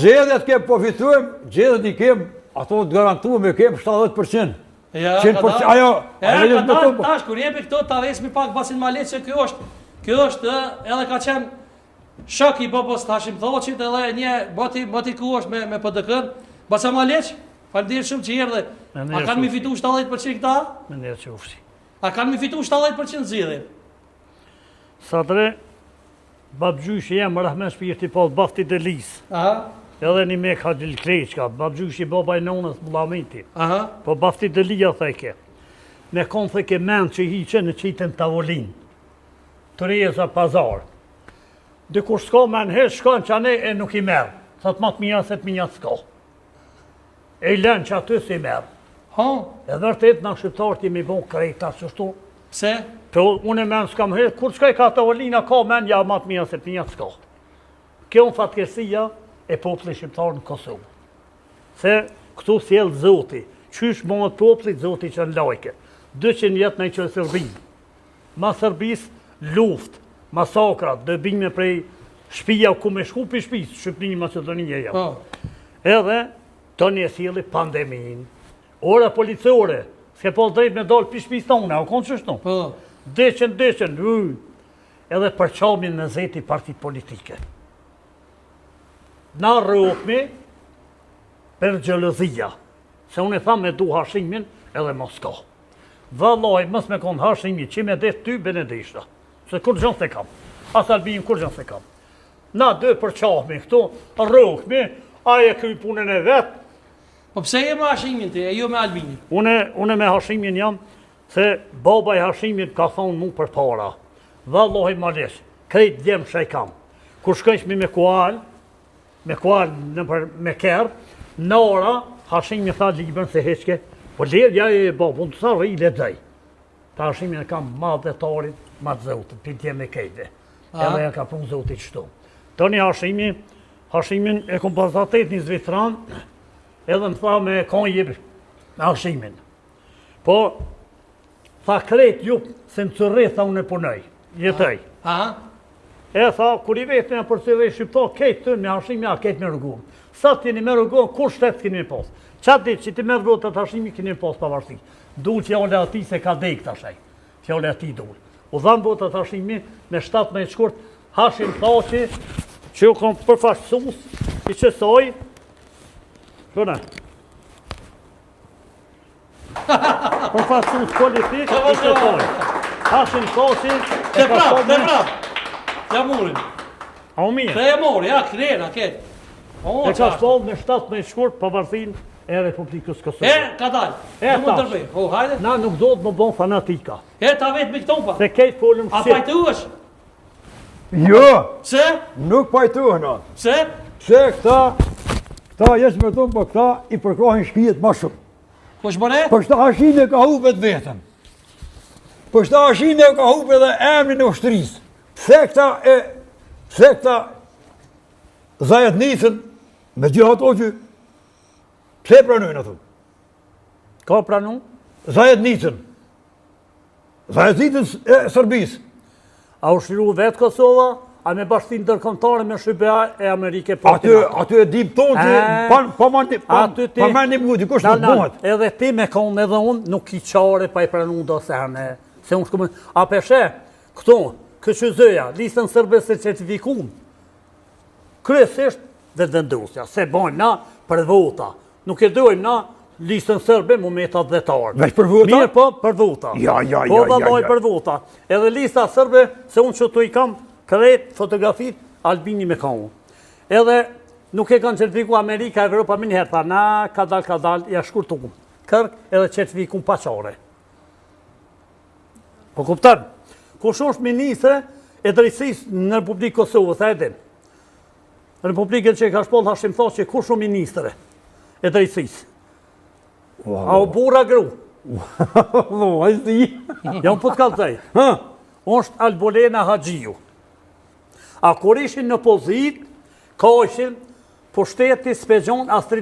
Zgjedhjet kem po fituem, zgjedhjet i kem, ato të garantuem e kem 70%. Ja, 100%, ajo... Tash, kur jepi këto, ta vesmi pak basin malet që kjo është, edhe ka qenë shok i babos Hashim Thoqit, edhe një bati ku është me PDK-n. Basa malet, falënderit shumë që erdhe. A kanë mi fitu 70% këta? Me njerë që ufshi. A kanë mi fitu 70% zgjedhje? Sadre, babgjyshi jam Rahmen Shpirti Pol, bafti dhe lisë. Aha. Edhe një me ka gjilë kreqka, babgjyshi baba i nonës Bullamiti. Aha. Po bafti dhe lija thejke. Me konë thejke mend që i që në qitën tavolin. Të rejeza pazar. Dikur s'ka men hesh, shkon që ane e nuk i merë. Thot matë mija se të mija s'ka. E i len që aty si merë. Ha? E vërtet në shqiptarët jemi bon krejta qështu. Pse? Po unë e men s'kam hesh, kur s'ka i ka tavolina ka men, ja matë mija se të mija s'ka. Kjo në fatkesia e popullit shqiptar në Kosovë. Se këtu sjellë Zoti, qysh bëhet popullit Zoti që në lajke. 200 jetë në i që Sërbinë. Ma Sërbis, luft, masakrat, dëbime prej shpia ku me shku për shpis, Shqipëni Macedonije jam. Edhe, të një sjelli pandemin. Ora policore, s'ke po drejt me dalë për shpis tonë, a konë qështu? Deqen, edhe përqamin në zeti partit politike. Na rrokmi për gjelëzia, se unë e thamë me du Hashimin edhe Moska. Vallaj, mës me konë Hashimi, që me det ty benedishta, se kur gjënë se kam, as Albin kur gjënë se kam. Na dë përqahmi këtu, rrokmi, aje këj punën e vetë. Po pse je me Hashimin ti, e jo me Albinin? Une me Hashimin jam, se baba i Hashimit ka thonë mu për para. Vallaj malesh, krejt djemë që i kam. Kur shkënshmi me kual me kërë, në ora, Hashimi tha libën se heqke, po ledja e babun të sarë i ledaj. Ta Hashimi e kam madhetarit, madhëzotit, për tje me kejde. Edhe e ka punë zotit qëtu. Tëni Hashimin e kom pasatet një zvitran, edhe më tha me kanë jebë me Hashimin. Po, tha krejt ju, se në cërre, tha unë e punoj, jetëj. E tha, kur i vetë me përse shqiptar, kejtë të me Hashimi, a kejtë me rëgohën. Sa t'jeni me rëgohën, kur shtetë keni me pas? Qatë ditë që ti me rëgohën të Hashimi, keni me pas pavarësi. Dulë fjale ati se ka dek të ashaj. Fjale ati dulë. U dhanë botë të Hashimi, me 17 shkurt, Hashim Thaci, që ju kom përfashësus, i qësoj, këne. Përfashësus politik, i qësoj. Hashim Thaci, Te prap. Ja murin. A u mirë. Te e mori, ja, krena, ketë. E ka shpallë me 17 shkurt pavarësin e Republikës Kosovë. Ka dalë. Nuk më tërbej. Hajde. Na nuk do të më bon fanatika. Ta vetë me këto pa. Se kejtë folëm A shqip. pajtu është? Jo, Pse? nuk pajtuhen atë. Pse? Pse këta jesë me tonë, po këta i përkrohin shpijet ma shumë. Po shbone? Po shta Hashimi e ka hupet vetën. Po shta Hashimi e ka hupet edhe emrin e ushtrisë. Pse këta zajet nisën me gjëhat oqë, pse pranojnë atë? Ka pranu? Zajet nisën e Sërbisë. A u shliru vetë Kosova, a me bashkëtin ndërkombëtare me Shqipëria e Amerike për Aty e dim tonë që pa meni muti, kush nuk bëhet. Edhe ti me konë edhe unë, nuk i qare pa i pranu do sene. Se unë shkumë, a peshe, këto, këshëzëja, listën sërbes e certifikum, kryesisht dhe vendosja, se bojnë na për vota. Nuk e dojmë na listën sërbe mu metat dhetarë. Veç për vota? Mirë po, për vota. Po vallaj për vota. Edhe lista sërbe, se unë që të i kam krejt fotografit Albini me kamu. Edhe nuk e kanë certifiku Amerika, Evropa, minëherë, tha, na, ka dal, ja shkurtum. Kërk edhe certifikum paqare. Po kuptan, kush është ministre e drejtësisë në Republikë Kosovë, tha edhin. Në Republikën që ka shpoll Hashim Thaci, kush është ministre e drejtësisë? A u burra gru? A i sti? Ja unë po të kalëzaj. është Albolena Haxhiu. A kur ishin në pozit, ka ishin pushteti Spegjon Astrid